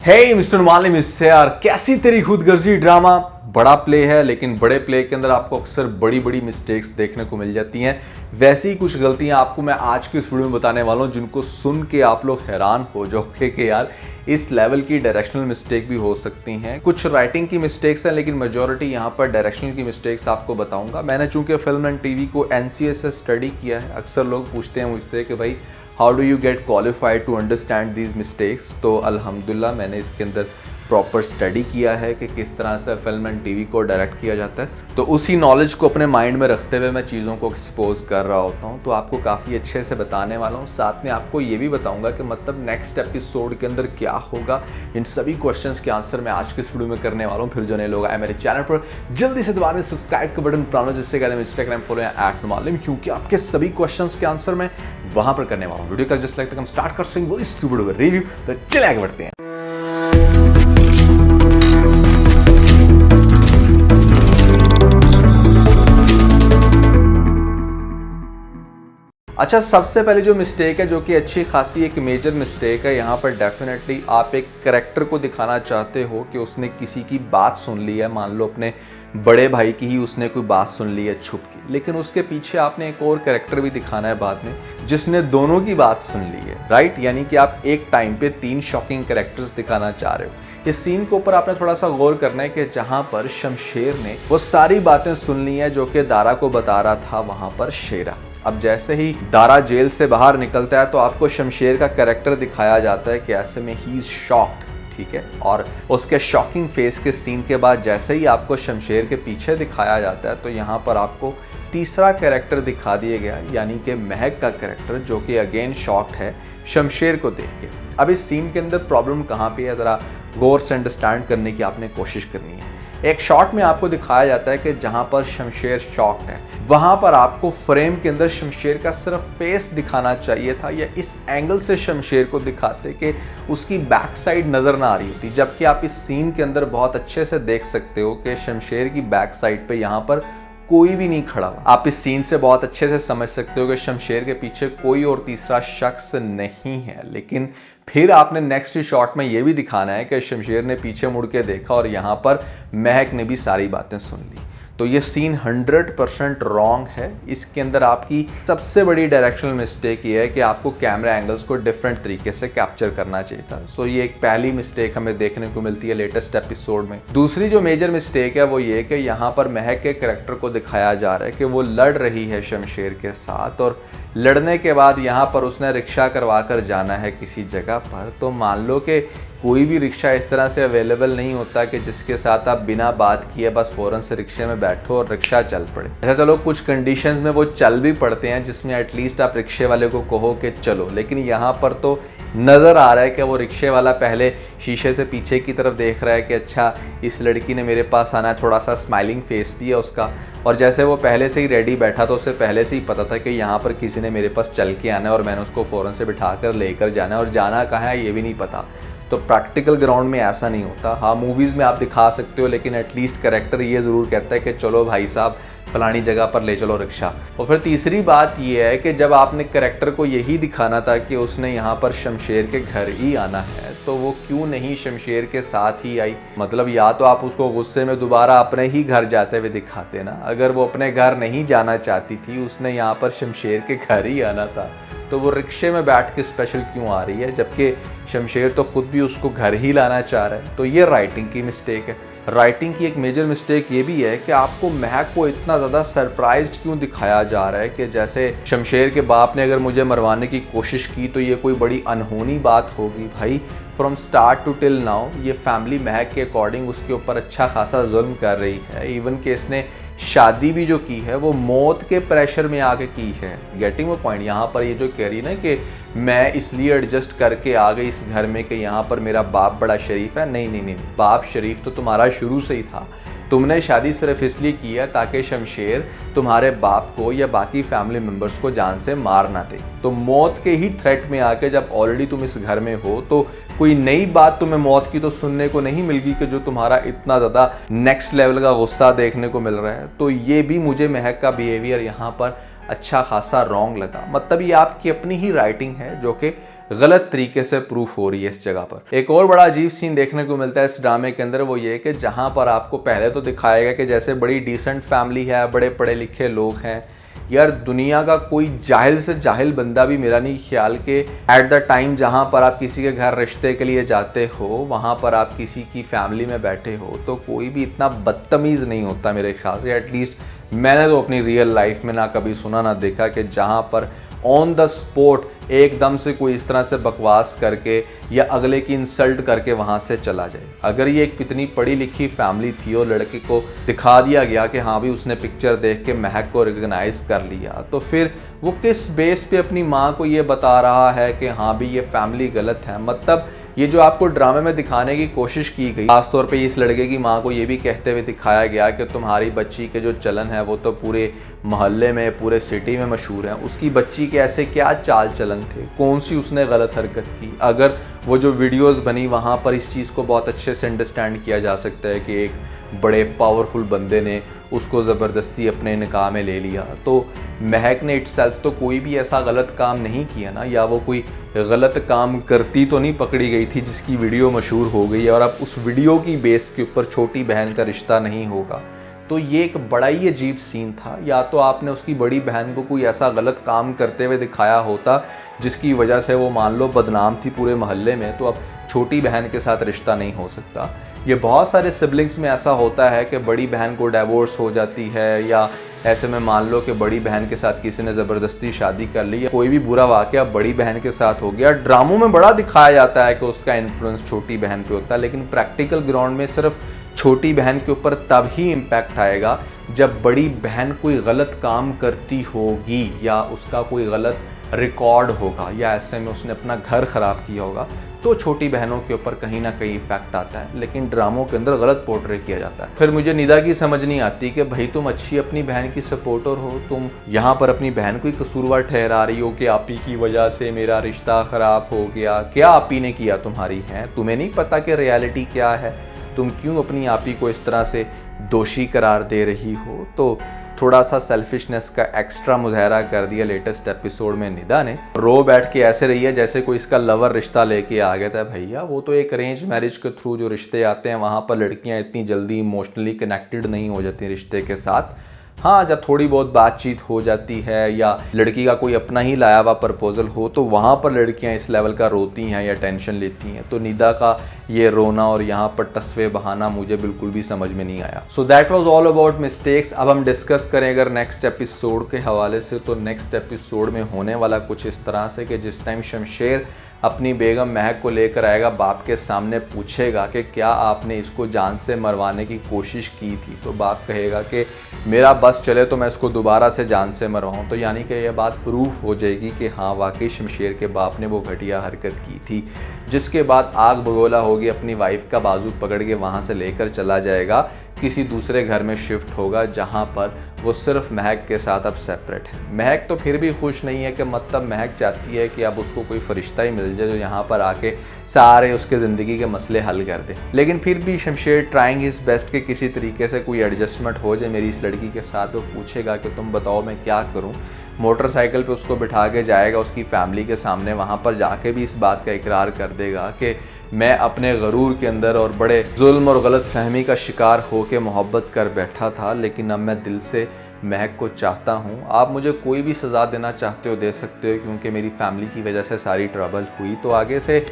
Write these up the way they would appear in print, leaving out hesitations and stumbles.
हे mister मालिम, इससे यार कैसी तेरी खुदगर्जी ड्रामा। बड़ा प्ले है लेकिन बड़े प्ले के अंदर आपको अक्सर बड़ी बड़ी मिस्टेक्स देखने को मिल जाती हैं। वैसी ही कुछ गलतियां आपको मैं आज की इस वीडियो में बताने वाला हूं जिनको सुन के आप लोग हैरान हो जाओगे कि यार इस लेवल की डायरेक्शनल मिस्टेक भी हो सकती हैं। कुछ राइटिंग की मिस्टेक्स हैं लेकिन मेजॉरिटी यहाँ पर डायरेक्शनल की मिस्टेक्स आपको बताऊंगा। मैंने चूंकि फिल्म एंड टीवी को एनसीए से स्टडी किया है, अक्सर लोग पूछते हैं मुझसे कि भाई how do you get qualified to understand these mistakes. तो अल्हम्दुलिल्लाह मैंने इसके अंदर प्रॉपर स्टडी किया है कि किस तरह से फिल्म एंड टीवी को डायरेक्ट किया जाता है। तो उसी नॉलेज को अपने माइंड में रखते हुए मैं चीज़ों को एक्सपोज कर रहा होता हूँ, तो आपको काफ़ी अच्छे से बताने वाला हूँ। साथ में आपको ये भी बताऊँगा कि मतलब नेक्स्ट एपिसोड के अंदर क्या होगा। इन सभी क्वेश्चंस के आंसर मैं आज के इस वीडियो में करने वाला हूँ। फिर जो नए लोग आए मेरे चैनल पर जल्दी से दबा दें सब्सक्राइब का बटन पुराना, जिससे कहते हैं इंस्टाग्राम फॉलो या @मालिम, क्योंकि आपके सभी क्वेश्चंस के आंसर मैं वहाँ पर करने वाला हूँ। वीडियो का जस्ट लाइक हम स्टार्ट कर सकेंगे इस वीडियो का रिव्यू। तो चले आगे बढ़ते हैं। अच्छा, सबसे पहले जो मिस्टेक है, जो कि अच्छी खासी एक मेजर मिस्टेक है, यहाँ पर डेफिनेटली आप एक कैरेक्टर को दिखाना चाहते हो कि उसने किसी की बात सुन ली है। मान लो अपने बड़े भाई की ही उसने कोई बात सुन ली है छुप की, लेकिन उसके पीछे आपने एक और कैरेक्टर भी दिखाना है बाद में जिसने दोनों की बात सुन ली है, राइट। यानी कि आप एक टाइम पे 3 शॉकिंग कैरेक्टर्स दिखाना चाह रहे हो। इस सीन के ऊपर आपने थोड़ा सा गौर करना है कि जहाँ पर शमशेर ने वो सारी बातें सुन ली हैं जो कि दारा को बता रहा था वहाँ पर शेरा। अब जैसे ही दारा जेल से बाहर निकलता है तो आपको शमशेर का कैरेक्टर दिखाया जाता है कि ऐसे में ही इज शॉक्ड, ठीक है। और उसके शॉकिंग फेस के सीन के बाद जैसे ही आपको शमशेर के पीछे दिखाया जाता है तो यहाँ पर आपको तीसरा कैरेक्टर दिखा दिया गया, यानी कि महक का कैरेक्टर, जो कि अगेन शॉक्ड है शमशेर को देख के। अब इस सीन के अंदर प्रॉब्लम कहाँ पे है, ज़रा गौर से अंडरस्टैंड करने की आपने कोशिश करनी है। एक शॉट में आपको दिखाया जाता है कि जहां पर शमशेर शॉक्ड है वहां पर आपको फ्रेम के अंदर शमशेर का सिर्फ फेस दिखाना चाहिए था, या इस एंगल से शमशेर को दिखाते कि उसकी बैक साइड नजर ना आ रही होती। जबकि आप इस सीन के अंदर बहुत अच्छे से देख सकते हो कि शमशेर की बैक साइड पे यहाँ पर कोई भी नहीं खड़ा हुआ। आप इस सीन से बहुत अच्छे से समझ सकते हो कि शमशेर के पीछे कोई और तीसरा शख्स नहीं है। लेकिन फिर आपने नेक्स्ट शॉट में ये भी दिखाना है कि शमशेर ने पीछे मुड़ के देखा और यहाँ पर महक ने भी सारी बातें सुन ली। तो ये सीन 100% रॉन्ग है। इसके अंदर आपकी सबसे बड़ी डायरेक्शनल मिस्टेक ये है कि आपको कैमरा एंगल्स को डिफरेंट तरीके से कैप्चर करना चाहिए था। सो ये एक पहली मिस्टेक हमें देखने को मिलती है लेटेस्ट एपिसोड में। दूसरी जो मेजर मिस्टेक है वो ये कि यहाँ पर महक के कैरेक्टर को दिखाया जा रहा है कि वो लड़ रही है शमशेर के साथ, और लड़ने के बाद यहाँ पर उसने रिक्शा करवा कर जाना है किसी जगह पर। तो मान लो कि कोई भी रिक्शा इस तरह से अवेलेबल नहीं होता कि जिसके साथ आप बिना बात किए बस फ़ौरन से रिक्शे में बैठो और रिक्शा चल पड़े। अच्छा चलो, कुछ कंडीशंस में वो चल भी पड़ते हैं जिसमें एटलीस्ट आप रिक्शे वाले को कहो कि चलो, लेकिन यहाँ पर तो नज़र आ रहा है कि वो रिक्शे वाला पहले शीशे से पीछे की तरफ देख रहा है कि अच्छा इस लड़की ने मेरे पास आना है, थोड़ा सा स्माइलिंग फेस भी है उसका। और जैसे वो पहले से ही रेडी बैठा तो उसे पहले से ही पता था कि यहाँ पर किसी ने मेरे पास चल के आना है और मैंने उसको फ़ौरन से बिठा कर लेकर जाना है, और जाना कहाँ है ये भी नहीं पता। तो प्रैक्टिकल ग्राउंड में ऐसा नहीं होता। हाँ, मूवीज़ में आप दिखा सकते हो, लेकिन एटलीस्ट कैरेक्टर ये ज़रूर कहता है कि चलो भाई साहब फलानी जगह पर ले चलो रिक्शा। और फिर तीसरी बात ये है कि जब आपने कैरेक्टर को यही दिखाना था कि उसने यहाँ पर शमशेर के घर ही आना है, तो वो क्यों नहीं शमशेर के साथ ही आई। मतलब या तो आप उसको गुस्से में दोबारा अपने ही घर जाते हुए दिखाते ना। अगर वो अपने घर नहीं जाना चाहती थी, उसने यहाँ पर शमशेर के घर ही आना था, तो वो रिक्शे में बैठ के स्पेशल क्यों आ रही है, जबकि शमशेर तो खुद भी उसको घर ही लाना चाह रहा है। तो ये राइटिंग की मिस्टेक है। राइटिंग की एक मेजर मिस्टेक ये भी है कि आपको महक को इतना ज़्यादा सरप्राइज्ड क्यों दिखाया जा रहा है कि जैसे शमशेर के बाप ने अगर मुझे मरवाने की कोशिश की तो ये कोई बड़ी अनहोनी बात होगी। भाई from start to till now ये फैमिली महक के अकॉर्डिंग उसके ऊपर अच्छा खासा जुल्म कर रही है। इवन कि इसने शादी भी जो की है वो मौत के प्रेशर में आके की है। गेटिंग वो पॉइंट। यहाँ पर ये जो कह रही ना कि मैं इसलिए एडजस्ट करके आ गई इस घर में कि यहाँ पर मेरा बाप बड़ा शरीफ है। नहीं नहीं नहीं, बाप शरीफ तो तुम्हारा शुरू से ही था। तुमने शादी सिर्फ इसलिए की है ताकि शमशेर तुम्हारे बाप को या बाकी फैमिली मेम्बर्स को जान से मार ना दे। तो मौत के ही थ्रेट में आके जब ऑलरेडी तुम इस घर में हो तो कोई नई बात तुम्हें मौत की तो सुनने को नहीं मिलगी कि जो तुम्हारा इतना ज़्यादा नेक्स्ट लेवल का गुस्सा देखने को मिल रहा है। तो ये भी मुझे महक का बिहेवियर यहाँ पर अच्छा खासा रॉन्ग लगा। मतलब ये आपकी अपनी ही राइटिंग है जो कि गलत तरीके से प्रूफ हो रही है इस जगह पर। एक और बड़ा अजीब सीन देखने को मिलता है इस ड्रामे के अंदर, वो ये कि जहां पर आपको पहले तो दिखाएगा कि जैसे बड़ी डिसेंट फैमिली है, बड़े पढ़े लिखे लोग हैं, यार दुनिया का कोई जाहिल से जाहिल बंदा भी मेरा नहीं ख्याल के एट द टाइम जहाँ पर आप किसी के घर रिश्ते के लिए जाते हो, वहाँ पर आप किसी की फैमिली में बैठे हो, तो कोई भी इतना बदतमीज़ नहीं होता मेरे ख्याल से। एटलीस्ट मैंने तो अपनी रियल लाइफ में ना कभी सुना ना देखा कि जहाँ पर ऑन द स्पॉट एकदम से कोई इस तरह से बकवास करके या अगले की इंसल्ट करके वहाँ से चला जाए। अगर ये एक इतनी पढ़ी लिखी फैमिली थी और लड़के को दिखा दिया गया कि हाँ भी उसने पिक्चर देख के महक को रिकग्नाइज कर लिया, तो फिर वो किस बेस पे अपनी माँ को ये बता रहा है कि हाँ भी ये फैमिली गलत है। मतलब ये जो आपको ड्रामे में दिखाने की कोशिश की गई, खासतौर पे इस लड़के की माँ को ये भी कहते हुए दिखाया गया कि तुम्हारी बच्ची के जो चलन है वो तो पूरे मोहल्ले में, पूरे सिटी में मशहूर है। उसकी बच्ची के ऐसे क्या चाल चलन थे, कौन सी उसने गलत हरकत की? अगर वो जो वीडियोस बनी वहाँ पर इस चीज़ को बहुत अच्छे से अंडरस्टैंड किया जा सकता है कि एक बड़े पावरफुल बंदे ने उसको ज़बरदस्ती अपने निकाह में ले लिया, तो महक ने इटसेल्फ तो कोई भी ऐसा गलत काम नहीं किया ना, या वो कोई गलत काम करती तो नहीं पकड़ी गई थी जिसकी वीडियो मशहूर हो गई है और अब उस वीडियो की बेस के ऊपर छोटी बहन का रिश्ता नहीं होगा। तो ये एक बड़ा ही अजीब सीन था। या तो आपने उसकी बड़ी बहन को कोई ऐसा गलत काम करते हुए दिखाया होता जिसकी वजह से वो मान लो बदनाम थी पूरे मोहल्ले में, तो अब छोटी बहन के साथ रिश्ता नहीं हो सकता। ये बहुत सारे सिबलिंग्स में ऐसा होता है कि बड़ी बहन को डिवोर्स हो जाती है, या ऐसे में मान लो कि बड़ी बहन के साथ किसी ने ज़बरदस्ती शादी कर ली, या कोई भी बुरा वाक़या बड़ी बहन के साथ हो गया। ड्रामों में बड़ा दिखाया जाता है कि उसका इन्फ्लुएंस छोटी बहन पे होता है, लेकिन प्रैक्टिकल ग्राउंड में सिर्फ छोटी बहन के ऊपर तब ही इम्पैक्ट आएगा जब बड़ी बहन कोई गलत काम करती होगी या उसका कोई गलत रिकॉर्ड होगा, या ऐसे में उसने अपना घर ख़राब किया होगा, तो छोटी बहनों के ऊपर कहीं ना कहीं इफेक्ट आता है। लेकिन ड्रामों के अंदर गलत पोर्ट्रे किया जाता है। फिर मुझे निदा की समझ नहीं आती कि भाई तुम अच्छी अपनी बहन की सपोर्टर हो, तुम यहाँ पर अपनी बहन को ही कसूरवार ठहरा रही हो कि आप ही की वजह से मेरा रिश्ता ख़राब हो गया। क्या आप ही ने किया तुम्हारी है? तुम्हें नहीं पता कि रियलिटी क्या है? तुम क्यों अपनी आप ही को इस तरह से दोषी करार दे रही हो? तो थोड़ा सा सेल्फिशनेस का एक्स्ट्रा मुजाहरा कर दिया लेटेस्ट एपिसोड में निदा ने। रो बैठ के ऐसे रही है जैसे कोई इसका लवर रिश्ता लेके आ गया था। भैया वो तो एक अरेंज मैरिज के थ्रू जो रिश्ते आते हैं, वहाँ पर लड़कियाँ इतनी जल्दी इमोशनली कनेक्टेड नहीं हो जाती रिश्ते के साथ। हाँ, जब थोड़ी बहुत बातचीत हो जाती है या लड़की का कोई अपना ही लाया हुआ प्रपोजल हो, तो वहाँ पर लड़कियाँ इस लेवल का रोती हैं या टेंशन लेती हैं। तो निदा का ये रोना और यहाँ पर तस्वे बहाना मुझे बिल्कुल भी समझ में नहीं आया। So that was all about mistakes. अब हम डिस्कस करें अगर नेक्स्ट एपिसोड के हवाले से, तो नेक्स्ट एपिसोड में होने वाला कुछ इस तरह से कि जिस टाइम शमशेर अपनी बेगम महक को लेकर आएगा, बाप के सामने पूछेगा कि क्या आपने इसको जान से मरवाने की कोशिश की थी, तो बाप कहेगा कि मेरा बस चले तो मैं इसको दोबारा से जान से मरवाऊँ। तो यानी कि यह बात प्रूफ हो जाएगी कि हाँ वाकई शमशेर के बाप ने वो घटिया हरकत की थी। जिसके बाद आग बगोला होगी, अपनी वाइफ का बाजू पकड़ के वहाँ से लेकर चला जाएगा, किसी दूसरे घर में शिफ्ट होगा जहाँ पर वो सिर्फ महक के साथ अब सेपरेट है। महक तो फिर भी खुश नहीं है कि मतलब महक चाहती है कि अब उसको कोई फरिश्ता ही मिल जाए जो यहाँ पर आके सारे उसके ज़िंदगी के मसले हल कर दे। लेकिन फिर भी शमशेर ट्राइंग हिज बेस्ट कि किसी तरीके से कोई एडजस्टमेंट हो जाए मेरी इस लड़की के साथ। वो पूछेगा कि तुम बताओ मैं क्या करूँ। मोटरसाइकिल पे उसको बिठा के जाएगा उसकी फैमिली के सामने, वहाँ पर जाके भी इस बात का इकरार कर देगा कि मैं अपने गरूर के अंदर और बड़े जुल्म और गलत फहमी का शिकार होकर मोहब्बत कर बैठा था, लेकिन अब मैं दिल से महक को चाहता हूँ। आप मुझे कोई भी सज़ा देना चाहते हो दे सकते हो, क्योंकि मेरी फैमिली की वजह से सारी ट्रबल हुई। तो आगे से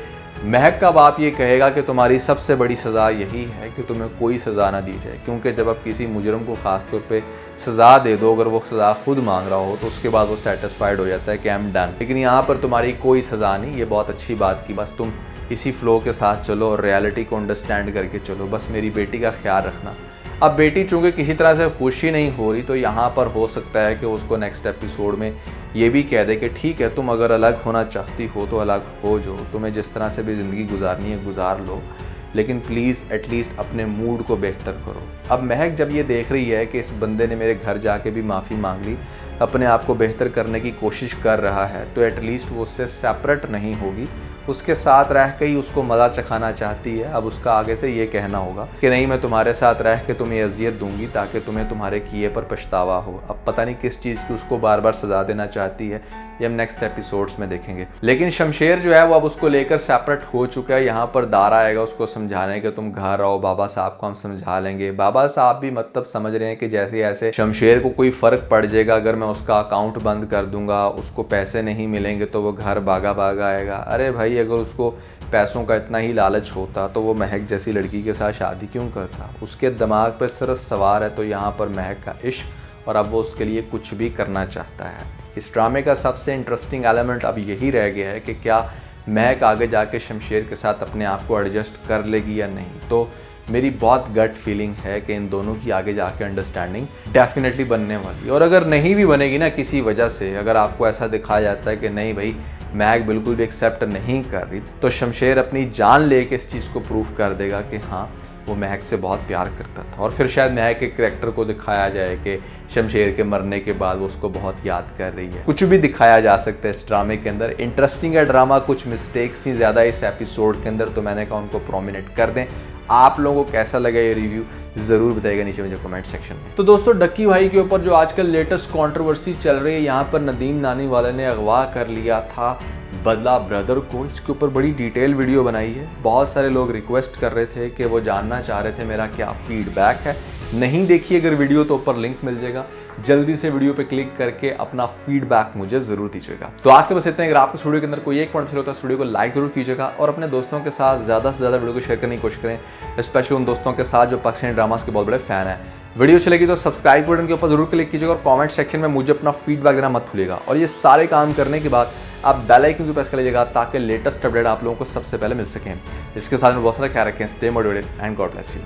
महक का बाप ये कहेगा कि तुम्हारी सबसे बड़ी सज़ा यही है कि तुम्हें कोई सज़ा ना दी जाए, क्योंकि जब आप किसी मुजरम को ख़ास तौर पे सज़ा दे दो, अगर वो सज़ा खुद मांग रहा हो, तो उसके बाद वो सेटिस्फाइड हो जाता है कि आई एम डन। लेकिन यहाँ पर तुम्हारी कोई सज़ा नहीं, ये बहुत अच्छी बात की, बस तुम इसी फ्लो के साथ चलो और रियलिटी को अंडरस्टैंड करके चलो, बस मेरी बेटी का ख्याल रखना। अब बेटी चूँकि किसी तरह से खुशी नहीं हो रही, तो यहाँ पर हो सकता है कि उसको नेक्स्ट एपिसोड में ये भी कह दे कि ठीक है, तुम अगर अलग होना चाहती हो तो अलग हो जो, तुम्हें जिस तरह से भी ज़िंदगी गुजारनी है गुजार लो, लेकिन प्लीज़ एटलीस्ट अपने मूड को बेहतर करो। अब महक जब ये देख रही है कि इस बंदे ने मेरे घर जाके भी माफ़ी मांग ली, अपने आप को बेहतर करने की कोशिश कर रहा है, तो एटलीस्ट वो उससे सेपरेट नहीं होगी, उसके साथ रह के ही उसको मज़ा चखाना चाहती है। अब उसका आगे से ये कहना होगा कि नहीं, मैं तुम्हारे साथ रह के तुम्हें अजियत दूंगी ताकि तुम्हें तुम्हारे किए पर पछतावा हो। अब पता नहीं किस चीज़ की उसको बार बार सज़ा देना चाहती है, ये हम नेक्स्ट एपिसोड्स में देखेंगे। लेकिन शमशेर जो है वो अब उसको लेकर सेपरेट हो चुका है। यहाँ पर दारा आएगा उसको समझाने के तुम घर आओ, बाबा साहब को हम समझा लेंगे। बाबा साहब भी मतलब समझ रहे हैं कि जैसे ऐसे शमशेर को कोई फ़र्क पड़ जाएगा अगर मैं उसका अकाउंट बंद कर दूंगा, उसको पैसे नहीं मिलेंगे तो वो घर भागा भागा आएगा। अरे भाई अगर उसको पैसों का इतना ही लालच होता तो वो महक जैसी लड़की के साथ शादी क्यों करता। उसके दिमाग पर सिर्फ सवार है तो यहाँ पर महक का इश्क, और अब वो उसके लिए कुछ भी करना चाहता है। इस ड्रामे का सबसे इंटरेस्टिंग एलिमेंट अब यही रह गया है कि क्या महक आगे जाके शमशेर के साथ अपने आप को एडजस्ट कर लेगी या नहीं। तो मेरी बहुत गट फीलिंग है कि इन दोनों की आगे जाके अंडरस्टैंडिंग डेफिनेटली बनने वाली है। और अगर नहीं भी बनेगी ना किसी वजह से, अगर आपको ऐसा दिखाया जाता है कि नहीं भाई महक बिल्कुल भी एक्सेप्ट नहीं कर रही, तो शमशेर अपनी जान लेके इस चीज़ को प्रूव कर देगा कि हाँ वो महक से बहुत प्यार करता था। और फिर शायद महक के करैक्टर को दिखाया जाए कि शमशेर के मरने के बाद वो उसको बहुत याद कर रही है। कुछ भी दिखाया जा सकता है इस ड्रामे के अंदर। इंटरेस्टिंग है ड्रामा, कुछ मिस्टेक्स थी ज़्यादा इस एपिसोड के अंदर, तो मैंने कहा उनको प्रोमिनेट कर दें। आप लोगों को कैसा लगा ये रिव्यू ज़रूर बताइएगा नीचे मुझे कमेंट सेक्शन में। तो दोस्तों डक्की भाई के ऊपर जो आजकल लेटेस्ट कंट्रोवर्सी चल रही है, यहाँ पर नदीम नानी वाले ने अगवा कर लिया था बदला ब्रदर को। इसके ऊपर बड़ी डिटेल वीडियो बनाई है। बहुत सारे लोग रिक्वेस्ट कर रहे थे कि वो जानना चाह रहे थे मेरा क्या फीडबैक है। नहीं देखिए अगर वीडियो तो ऊपर लिंक मिल जाएगा, जल्दी से वीडियो पे क्लिक करके अपना फीडबैक मुझे जरूर दीजिएगा। तो आज के बस इतना है। अगर आपको इस वीडियो के अंदर कोई एक पॉइंट होता है इस वीडियो को लाइक जरूर कीजिएगा और अपने दोस्तों के साथ ज़्यादा से ज़्यादा वीडियो को शेयर करने की कोशिश करें, स्पेशली उन दोस्तों के साथ जो पाकिस्तानी ड्रामास के बहुत बड़े फैन हैं। वीडियो चलेगी तो सब्सक्राइब बटन के ऊपर जरूर क्लिक कीजिएगा और कमेंट सेक्शन में मुझे अपना फीडबैक देना मत भूलिएगा। और ये सारे काम करने के बाद आप बेल आइकन को प्रेस कर लीजिएगा ताकि लेटेस्ट अपडेट आप लोगों को सबसे पहले मिल सकें। इसके साथ में बहुत सारा ख्याल रखें। Stay motivated and God bless you.